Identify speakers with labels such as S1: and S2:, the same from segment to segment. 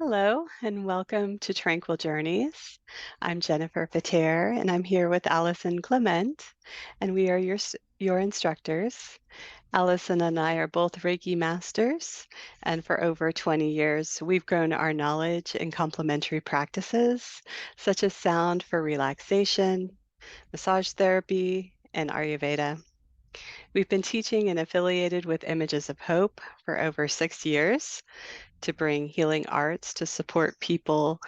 S1: Hello and welcome to Tranquil Journeys. I'm Jennifer Pater and I'm here with Allison Clement, and we are your instructors. Allison and I are both Reiki masters, and for over 20 years, we've grown our knowledge in complementary practices such as sound for relaxation, massage therapy, and Ayurveda. We've been teaching and affiliated with Images of Hope for over 6 years to bring healing arts to support people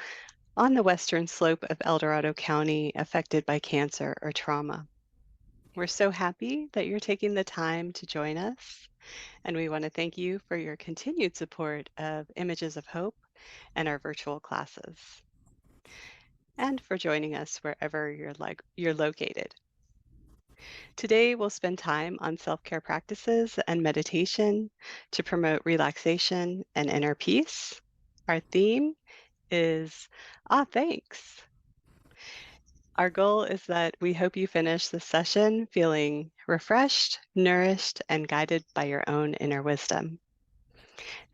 S1: on the western slope of El Dorado County affected by cancer or trauma. We're so happy that you're taking the time to join us, and we want to thank you for your continued support of Images of Hope and our virtual classes, and for joining us wherever you're located. Today, we'll spend time on self-care practices and meditation to promote relaxation and inner peace. Our theme is thanks. Our goal is that we hope you finish this session feeling refreshed, nourished, and guided by your own inner wisdom.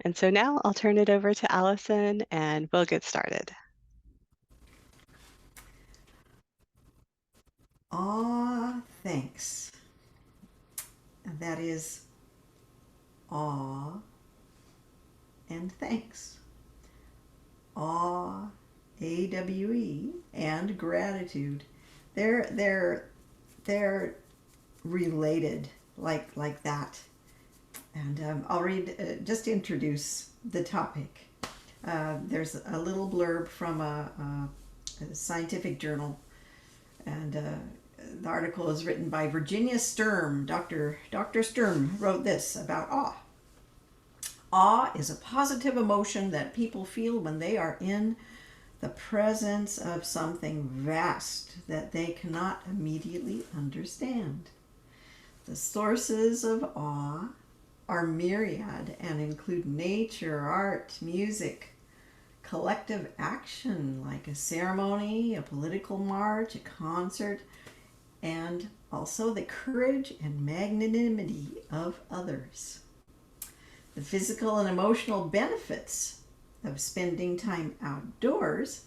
S1: And so now I'll turn it over to Allison and we'll get started.
S2: Thanks. That is awe and thanks. Awe, AWE, and gratitude. They're they're related like that. And I'll read just to introduce the topic. There's a little blurb from a scientific journal, and the article is written by Virginia Sturm. Dr. Sturm wrote this about awe. Awe is a positive emotion that people feel when they are in the presence of something vast that they cannot immediately understand. The sources of awe are myriad and include nature, art, music, collective action like a ceremony, a political march, a concert, and also the courage and magnanimity of others. The physical and emotional benefits of spending time outdoors,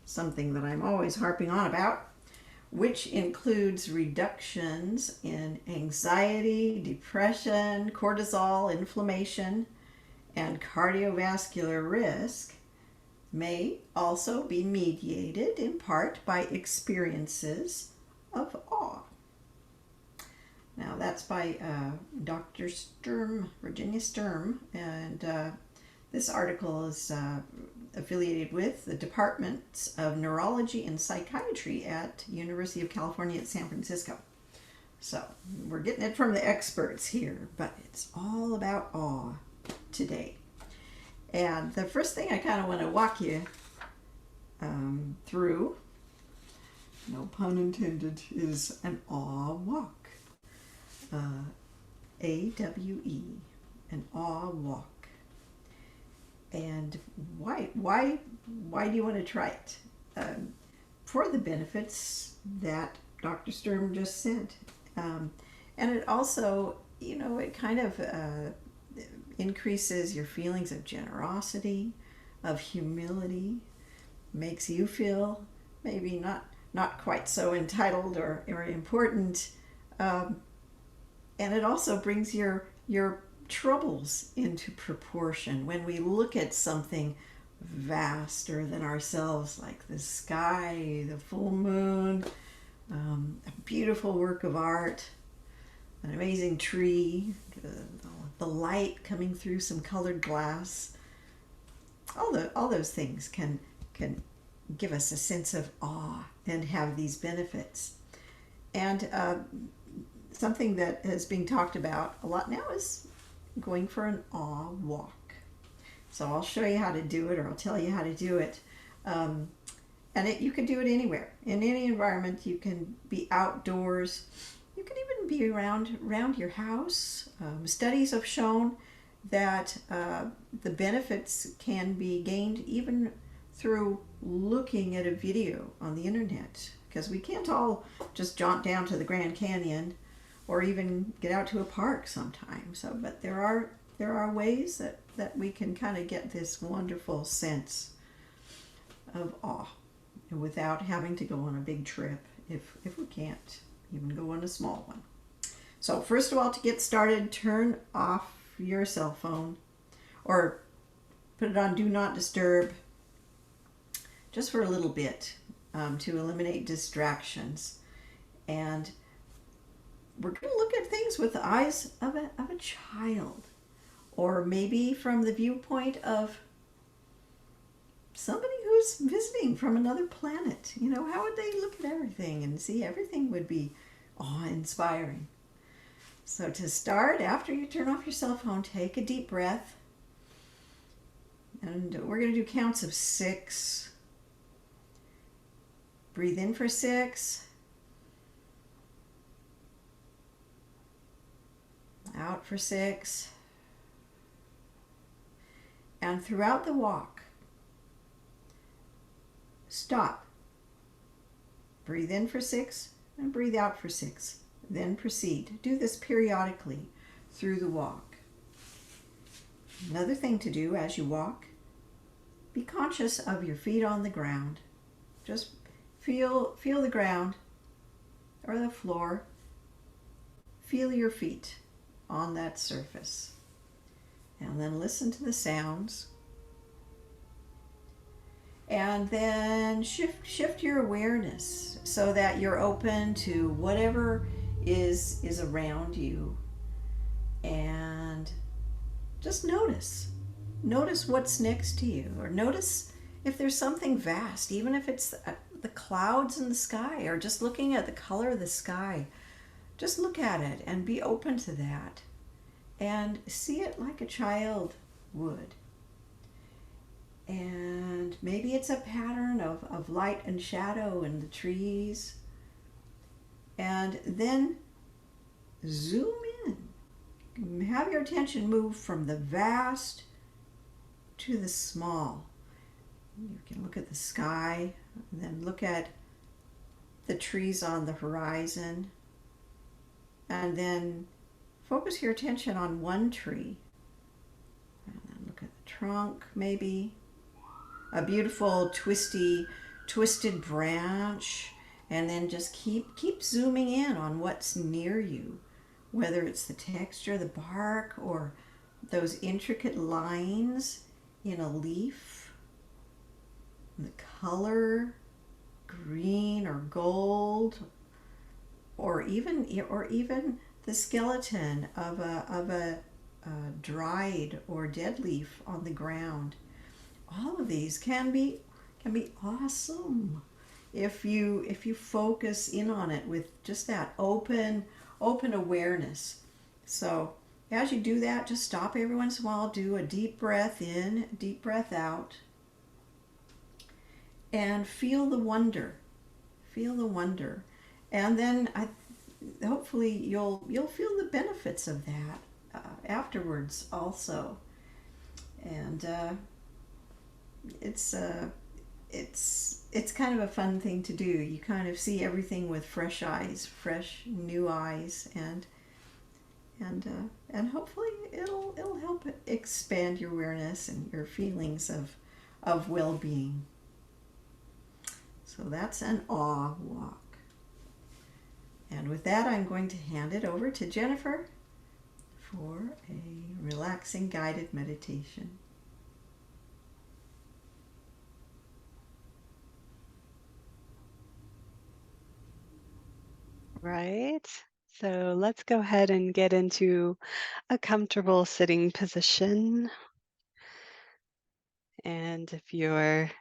S2: something that I'm always harping on about, which includes reductions in anxiety, depression, cortisol, inflammation, and cardiovascular risk, may also be mediated in part by experiences of awe. Now that's by Dr. Sturm, Virginia Sturm, and this article is affiliated with the Departments of Neurology and Psychiatry at University of California at San Francisco. So we're getting it from the experts here, but it's all about awe today. And the first thing I kind of want to walk you through, no pun intended, is an awe walk. AWE, an awe walk. And why do you want to try it? For the benefits that Dr. Sturm just said. And it also, it kind of increases your feelings of generosity, of humility, makes you feel maybe not quite so entitled or important. And it also brings your troubles into proportion. When we look at something vaster than ourselves, like the sky, the full moon, a beautiful work of art, an amazing tree, the light coming through some colored glass, all those things can give us a sense of awe and have these benefits. And something that is being talked about a lot now is going for an awe walk. So I'll show you how to do it, or I'll tell you how to do it. And you can do it anywhere, in any environment. You can be outdoors. You can even be around your house. Studies have shown that the benefits can be gained even through looking at a video on the internet, because we can't all just jaunt down to the Grand Canyon or even get out to a park sometime. But there are ways that we can kind of get this wonderful sense of awe without having to go on a big trip if we can't even go on a small one. So, first of all, to get started, turn off your cell phone or put it on Do Not Disturb just for a little bit to eliminate distractions. And we're going to look at things with the eyes of a child, or maybe from the viewpoint of somebody who's visiting from another planet. You know, how would they look at everything and see everything would be awe inspiring? So, to start, after you turn off your cell phone, take a deep breath. And we're going to do counts of 6. Breathe in for 6. Out for 6. And throughout the walk, stop. Breathe in for 6 and breathe out for 6. Then proceed. Do this periodically through the walk. Another thing to do as you walk, be conscious of your feet on the ground. Just feel the ground or the floor. Feel your feet on that surface. And then listen to the sounds. And then shift your awareness so that you're open to whatever is around you. And just notice what's next to you, or notice if there's something vast, even if it's the clouds in the sky, or just looking at the color of the sky. Just look at it and be open to that and see it like a child would. And maybe it's a pattern of light and shadow in the trees. And then zoom in. Have your attention move from the vast to the small. You can look at the sky, and then look at the trees on the horizon, and then focus your attention on one tree. And then look at the trunk, maybe a beautiful twisted branch, and then just keep zooming in on what's near you, whether it's the texture, the bark, or those intricate lines in a leaf, the color, green or gold, or even the skeleton of a dried or dead leaf on the ground. All of these can be awesome if you focus in on it with just that open awareness. So as you do that, just stop every once in a while, do a deep breath in, deep breath out, and feel the wonder. Feel the wonder. And then hopefully you'll feel the benefits of that afterwards also. And it's kind of a fun thing to do. You kind of see everything with fresh eyes, fresh new eyes, and hopefully it'll help expand your awareness and your feelings of well-being. So that's an awe walk. And with that, I'm going to hand it over to Jennifer for a relaxing guided meditation.
S1: Right. So let's go ahead and get into a comfortable sitting position. And if you're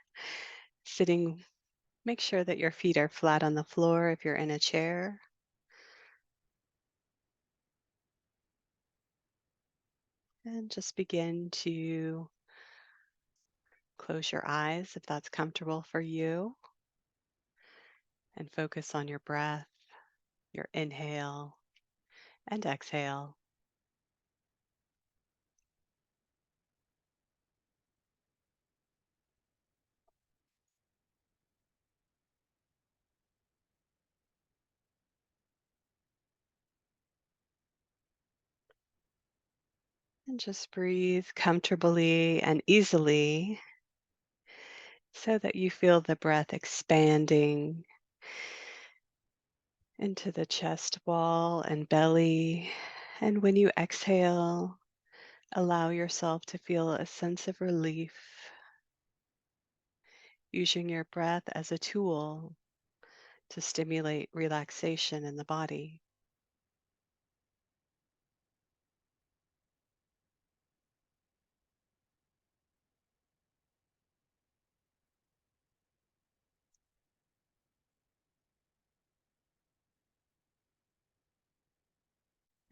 S1: sitting, make sure that your feet are flat on the floor if you're in a chair. And just begin to close your eyes if that's comfortable for you, and focus on your breath, your inhale and exhale. And just breathe comfortably and easily so that you feel the breath expanding into the chest wall and belly. And when you exhale, allow yourself to feel a sense of relief, using your breath as a tool to stimulate relaxation in the body.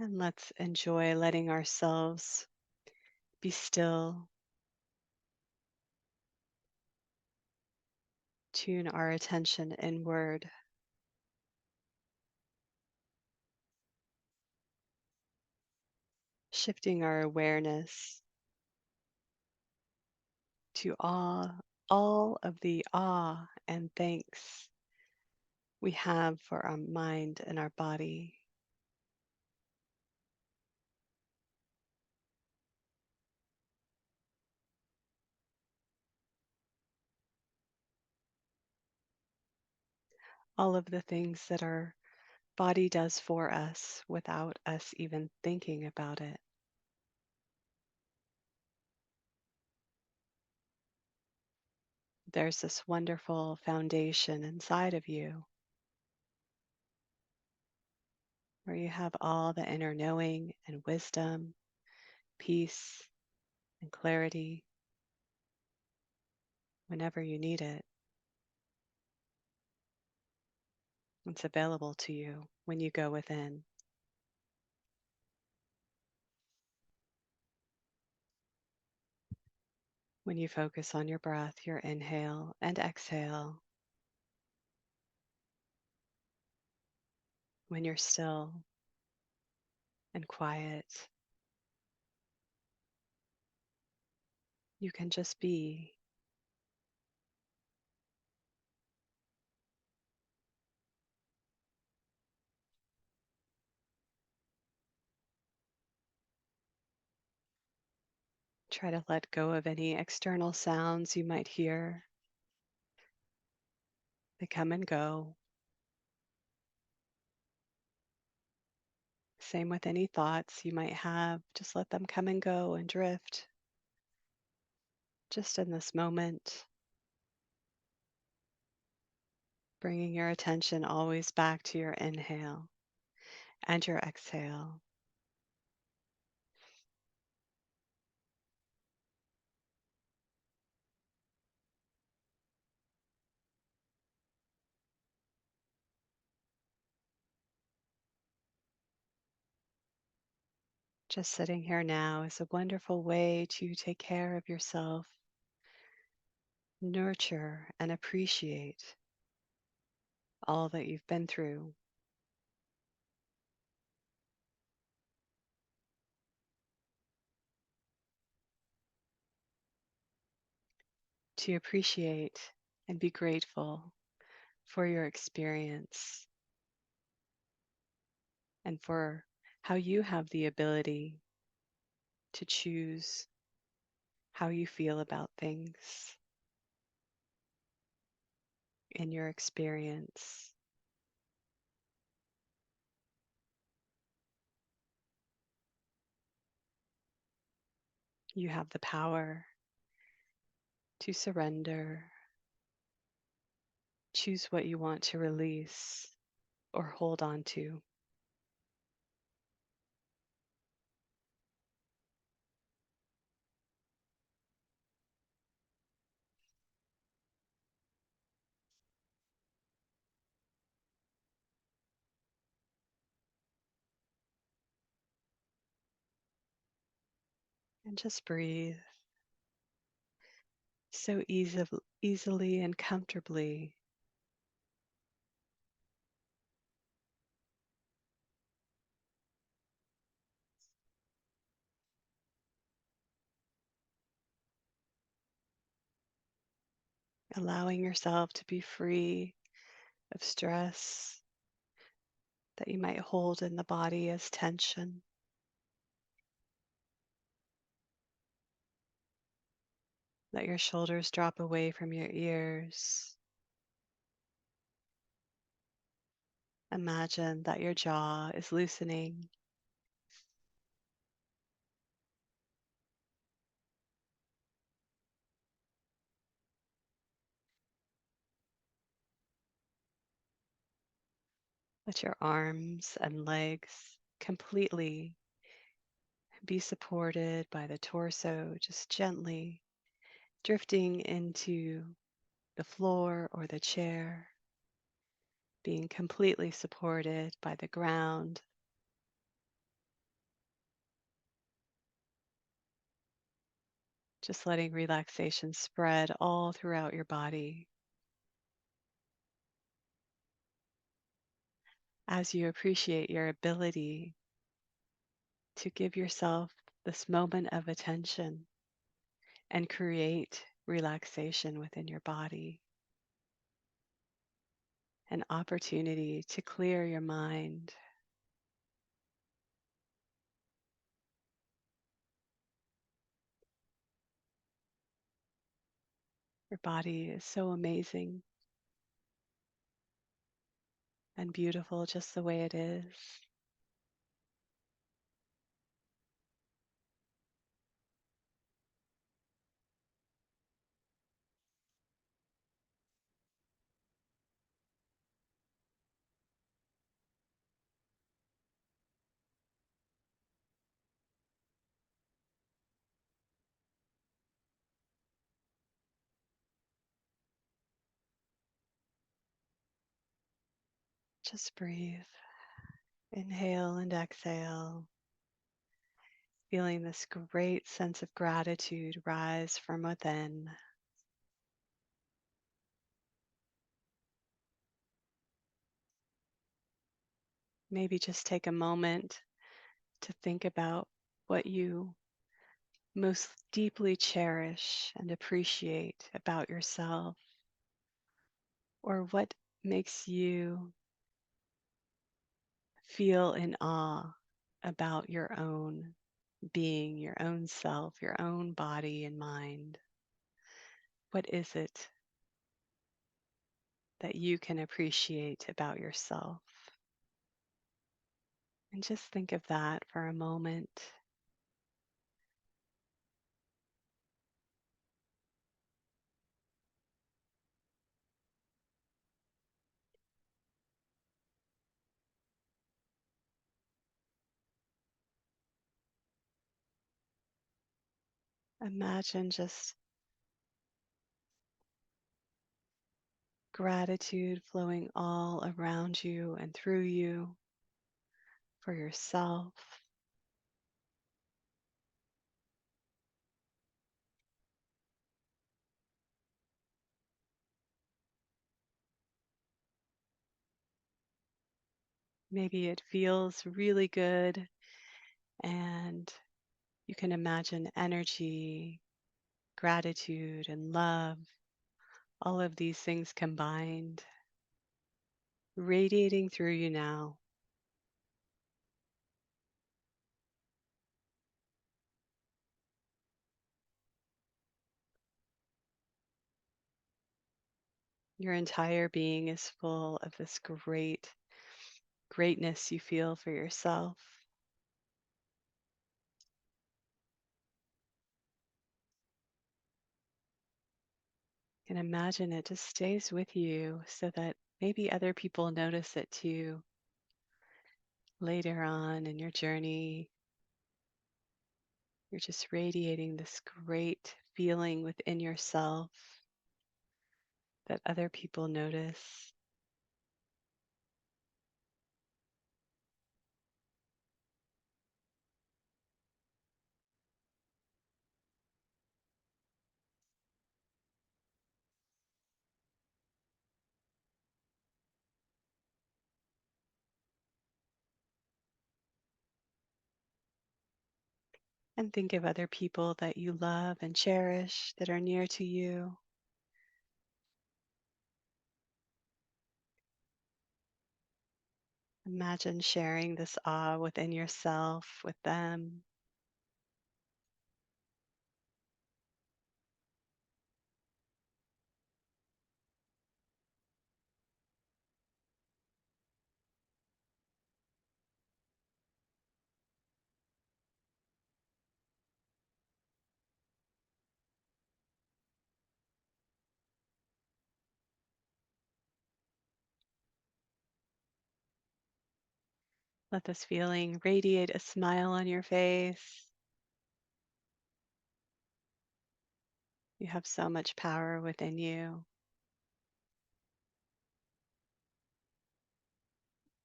S1: And let's enjoy letting ourselves be still, tune our attention inward, shifting our awareness to all of the awe and thanks we have for our mind and our body. All of the things that our body does for us without us even thinking about it. There's this wonderful foundation inside of you where you have all the inner knowing and wisdom, peace and clarity whenever you need it. It's available to you when you go within. When you focus on your breath, your inhale and exhale, when you're still and quiet, you can just be. Try to let go of any external sounds you might hear. They come and go. Same with any thoughts you might have. Just let them come and go and drift just in this moment, bringing your attention always back to your inhale and your exhale. Just sitting here now is a wonderful way to take care of yourself, nurture and appreciate all that you've been through, to appreciate and be grateful for your experience and for how you have the ability to choose how you feel about things in your experience. You have the power to surrender, choose what you want to release or hold on to, and just breathe so easily and comfortably, allowing yourself to be free of stress that you might hold in the body as tension. Let your shoulders drop away from your ears. Imagine that your jaw is loosening. Let your arms and legs completely be supported by the torso, just gently drifting into the floor or the chair, being completely supported by the ground. Just letting relaxation spread all throughout your body as you appreciate your ability to give yourself this moment of attention and create relaxation within your body, an opportunity to clear your mind. Your body is so amazing and beautiful just the way it is. Just breathe. Inhale and exhale, feeling this great sense of gratitude rise from within. Maybe just take a moment to think about what you most deeply cherish and appreciate about yourself, or what makes you feel in awe about your own being, your own self, your own body and mind. What is it that you can appreciate about yourself? And just think of that for a moment. Imagine just gratitude flowing all around you and through you for yourself. Maybe it feels really good and you can imagine energy, gratitude, and love, all of these things combined, radiating through you now. Your entire being is full of this greatness you feel for yourself. And imagine it just stays with you so that maybe other people notice it too later on in your journey. You're just radiating this great feeling within yourself that other people notice. And think of other people that you love and cherish that are near to you. Imagine sharing this awe within yourself with them. Let this feeling radiate a smile on your face. You have so much power within you,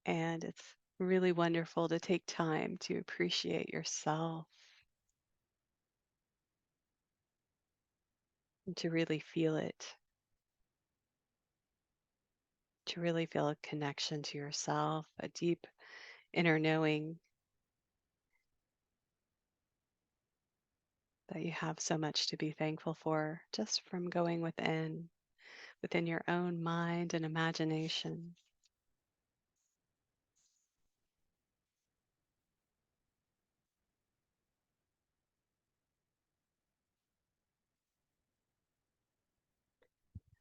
S1: and it's really wonderful to take time to appreciate yourself and to really feel it, to really feel a connection to yourself, a deep inner knowing that you have so much to be thankful for just from going within your own mind and imagination.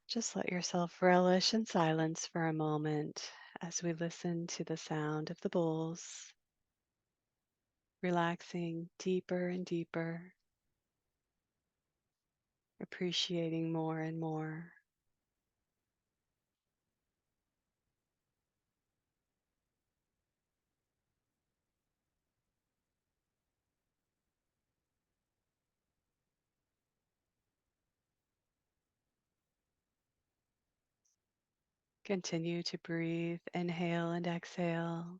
S1: Just let yourself relish in silence for a moment as we listen to the sound of the bowls, relaxing deeper and deeper, appreciating more and more. Continue to breathe, inhale and exhale.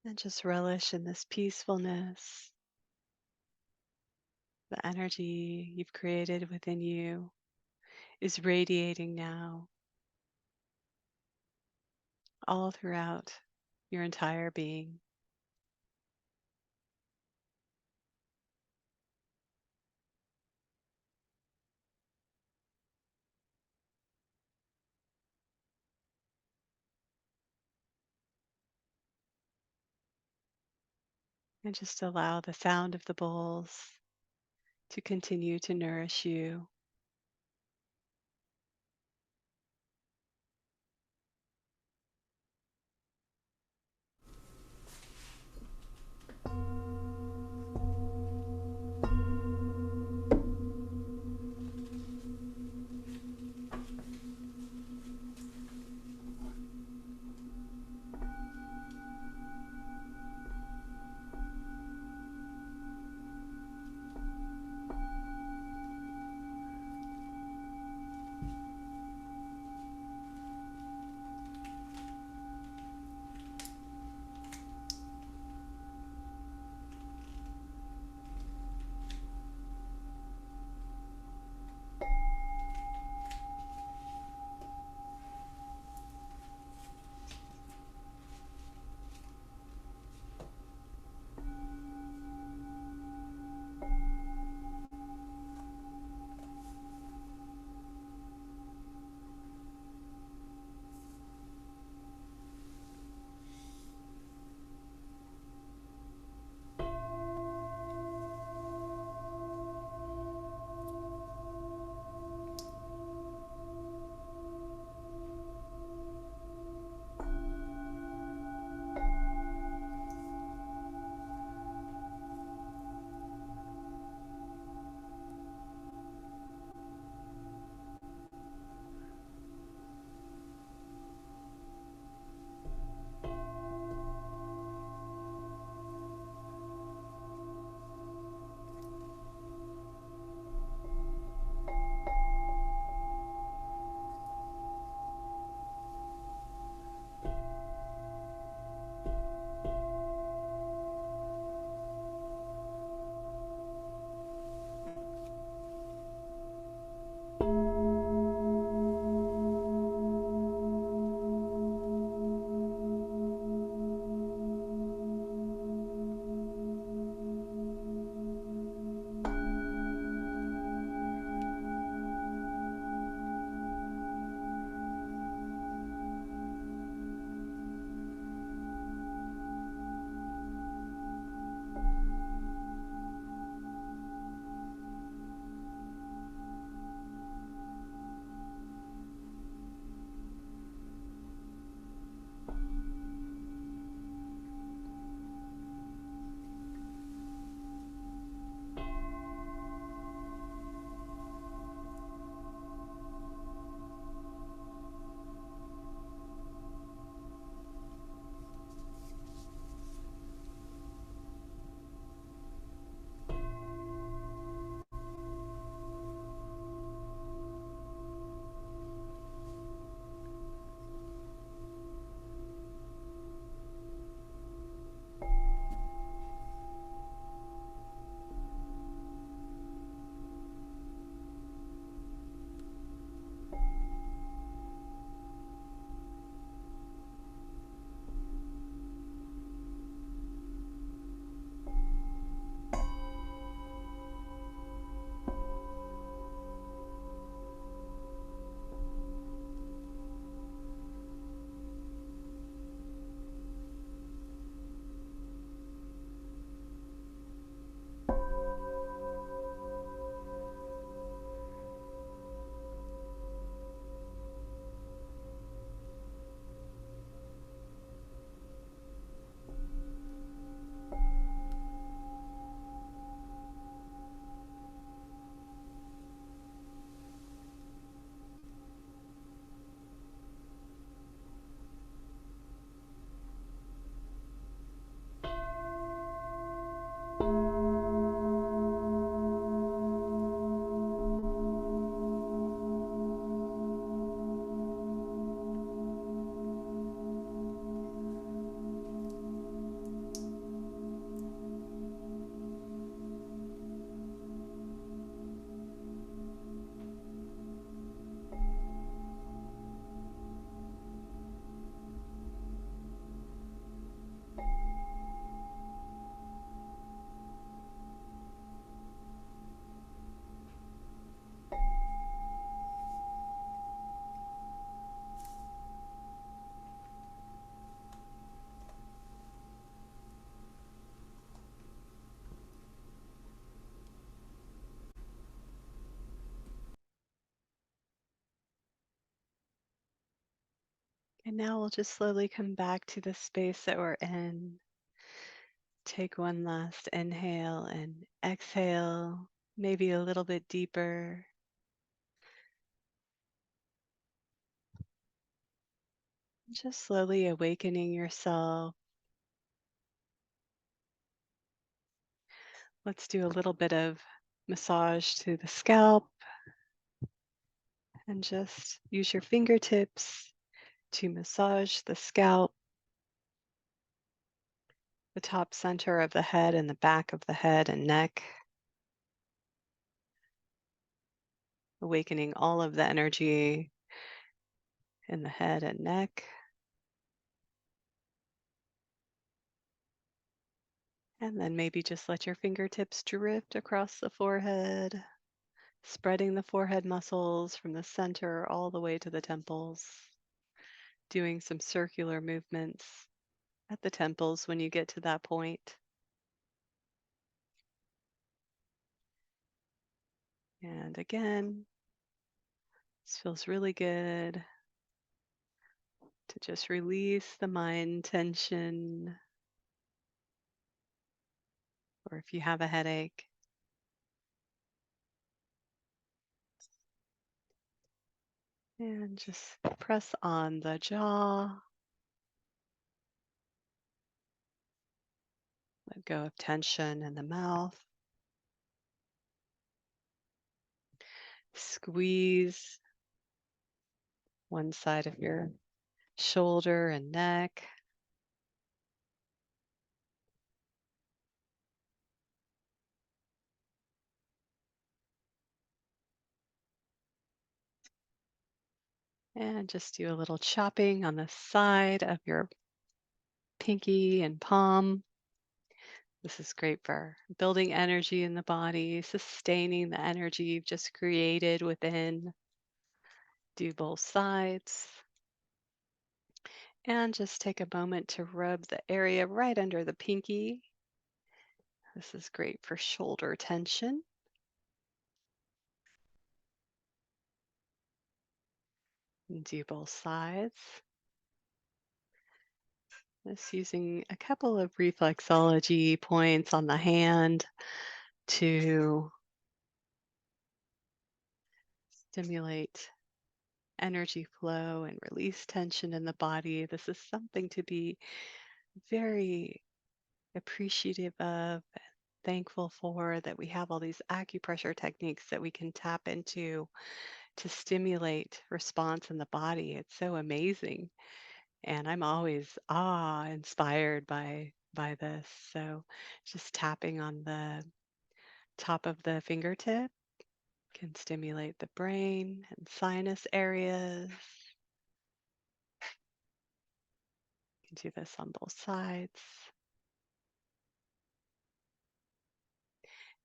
S1: And just relish in this peacefulness, the energy you've created within you is radiating now all throughout your entire being. And just allow the sound of the bowls to continue to nourish you. And now we'll just slowly come back to the space that we're in. Take one last inhale and exhale, maybe a little bit deeper. Just slowly awakening yourself. Let's do a little bit of massage to the scalp and just use your fingertips to massage the scalp, the top center of the head and the back of the head and neck, awakening all of the energy in the head and neck. And then maybe just let your fingertips drift across the forehead, spreading the forehead muscles from the center all the way to the temples, doing some circular movements at the temples when you get to that point. And again, this feels really good to just release the mind tension, or if you have a headache, and just press on the jaw, let go of tension in the mouth, squeeze one side of your shoulder and neck. And just do a little chopping on the side of your pinky and palm. This is great for building energy in the body, sustaining the energy you've just created within. Do both sides. And just take a moment to rub the area right under the pinky. This is great for shoulder tension. And do both sides. Just using a couple of reflexology points on the hand to stimulate energy flow and release tension in the body. This is something to be very appreciative of, thankful for, that we have all these acupressure techniques that we can tap into to stimulate response in the body. It's so amazing. And I'm always inspired by this. So just tapping on the top of the fingertip can stimulate the brain and sinus areas. You can do this on both sides.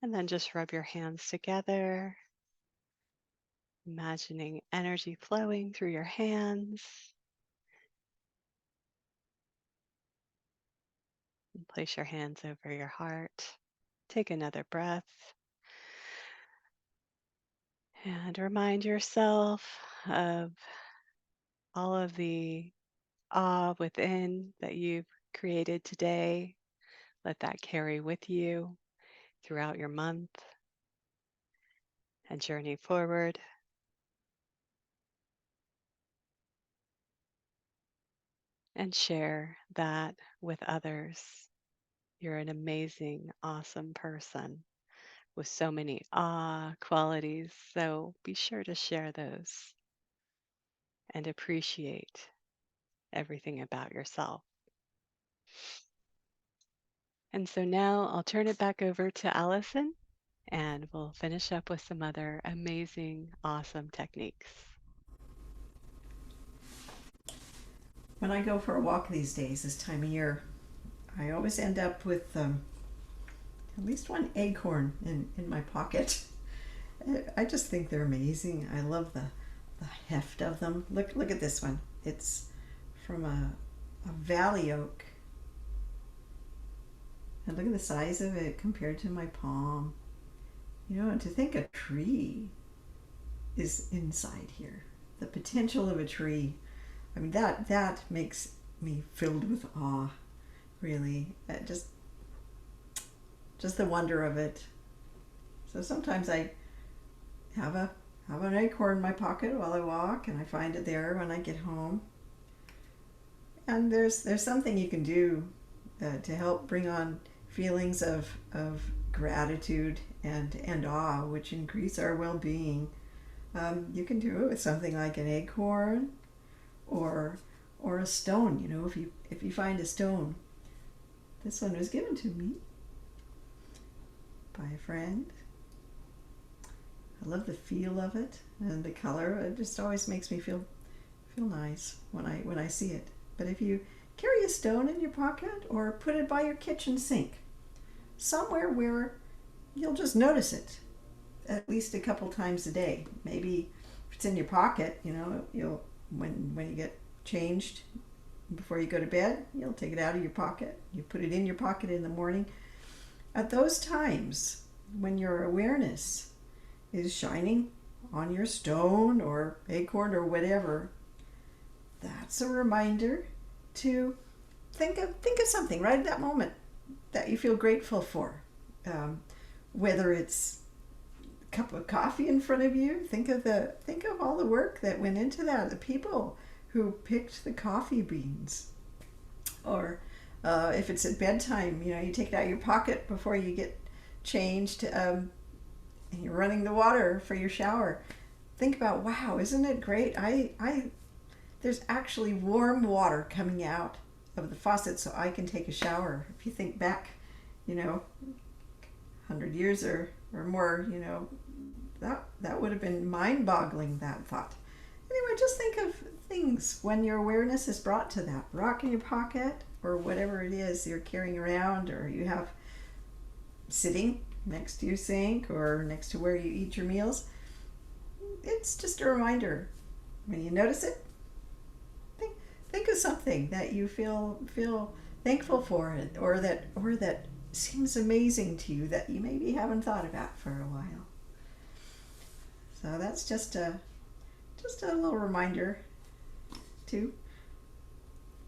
S1: And then just rub your hands together, imagining energy flowing through your hands. And place your hands over your heart. Take another breath. And remind yourself of all of the awe within that you've created today. Let that carry with you throughout your month and journey forward. And share that with others. You're an amazing, awesome person with so many qualities. So be sure to share those and appreciate everything about yourself. And so now I'll turn it back over to Allison and we'll finish up with some other amazing, awesome techniques.
S2: When I go for a walk these days, this time of year, I always end up with at least one acorn in my pocket. I just think they're amazing. I love the heft of them. Look at this one. It's from a valley oak. And look at the size of it compared to my palm. You know, and to think a tree is inside here. The potential of a tree. I mean, that makes me filled with awe, really. Just the wonder of it. So sometimes I have a have an acorn in my pocket while I walk, and I find it there when I get home. And there's something you can do to help bring on feelings of gratitude and awe, which increase our well-being. You can do it with something like an acorn or or a stone. You know, if you find a stone, this one was given to me by a friend. I love the feel of it and the color. It just always makes me feel nice when I see it. But if you carry a stone in your pocket or put it by your kitchen sink, somewhere where you'll just notice it at least a couple times a day. Maybe if it's in your pocket, you know, you'll when you get changed before you go to bed, you'll take it out of your pocket. You put it in your pocket in the morning. At those times when your awareness is shining on your stone or acorn or whatever, that's a reminder to think of something right at that moment that you feel grateful for. Whether it's a cup of coffee in front of you, think of all the work that went into that, the people who picked the coffee beans, or if it's at bedtime, you know, you take it out of your pocket before you get changed, and you're running the water for your shower. Think about, wow, isn't it great? I there's actually warm water coming out of the faucet so I can take a shower. If you think back, you know, 100 years or more, you know, that would have been mind-boggling, that thought. Anyway, just think of things when your awareness is brought to that rock in your pocket or whatever it is you're carrying around or you have sitting next to your sink or next to where you eat your meals. It's just a reminder. When you notice it, think of something that you feel thankful for it, or that seems amazing to you that you maybe haven't thought about for a while. So that's just a little reminder to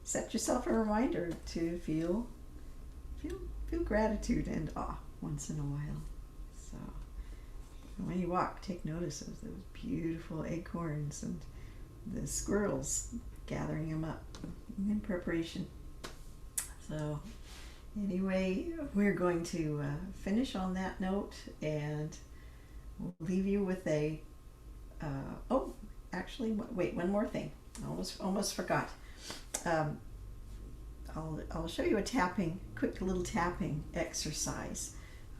S2: set yourself a reminder to feel gratitude and awe once in a while. So when you walk, take notice of those beautiful acorns and the squirrels gathering them up in preparation. So anyway, we're going to finish on that note, and we'll leave you with a oh, actually, wait, one more thing. Almost forgot. I'll show you a quick little tapping exercise.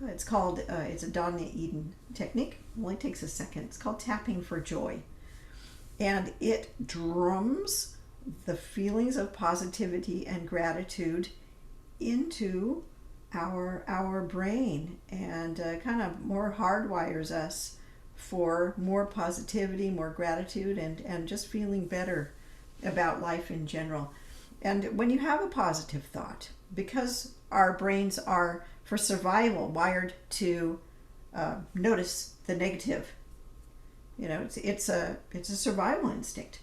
S2: It's called it's a Donna Eden technique. It only takes a second. It's called tapping for joy, and it drums the feelings of positivity and gratitude into our brain, and kind of more hardwires us for more positivity, more gratitude, and just feeling better about life in general. And when you have a positive thought, because our brains are, for survival, wired to notice the negative, you know, it's a survival instinct.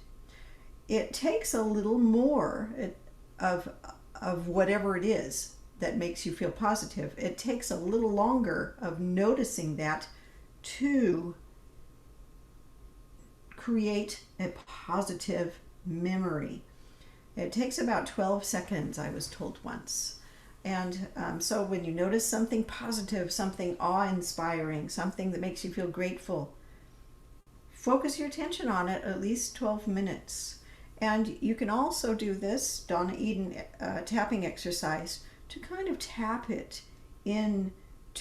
S2: It takes a little more of whatever it is that makes you feel positive. It takes a little longer of noticing that to create a positive memory. It takes about 12 seconds, I was told once. And so when you notice something positive, something awe-inspiring, something that makes you feel grateful, focus your attention on it at least 12 minutes. And you can also do this Donna Eden tapping exercise to kind of tap it into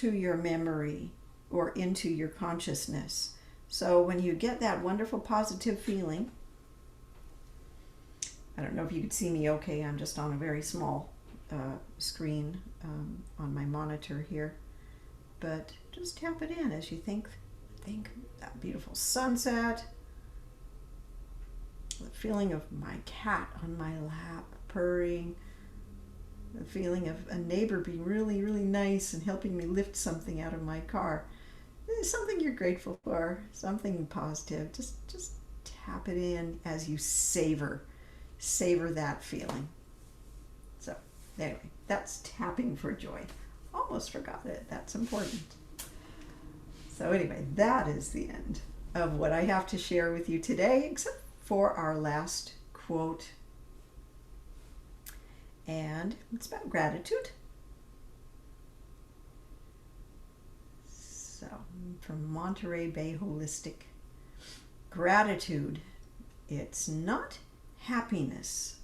S2: your memory or into your consciousness. So when you get that wonderful positive feeling, I don't know if you could see me okay, I'm just on a very small screen on my monitor here, but just tap it in as you think that beautiful sunset, the feeling of my cat on my lap purring, the feeling of a neighbor being really, really nice and helping me lift something out of my car. Something you're grateful for, something positive. Just tap it in as you savor savor that feeling. So, anyway, that's tapping for joy. Almost forgot it. That's important. So, anyway, that is the end of what I have to share with you today, except for our last quote. And it's about gratitude. So, from Monterey Bay Holistic. Gratitude. It's not happiness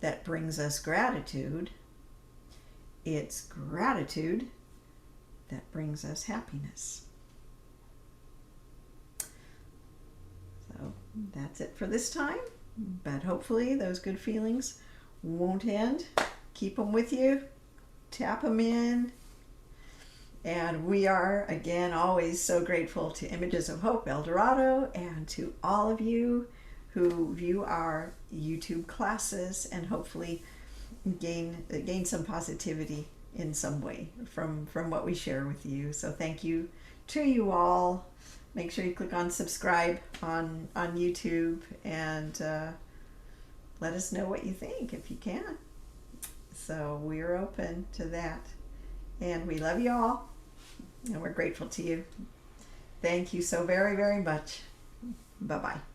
S2: that brings us gratitude. It's gratitude that brings us happiness. So that's it for this time. But hopefully those good feelings won't end. Keep them with you. Tap them in. And we are, again, always so grateful to Images of Hope El Dorado and to all of you who view our YouTube classes and hopefully gain some positivity in some way from what we share with you. So thank you to you all. Make sure you click on subscribe on YouTube and let us know what you think if you can. So we're open to that. And we love you all. And we're grateful to you. Thank you so very, very much. Bye-bye.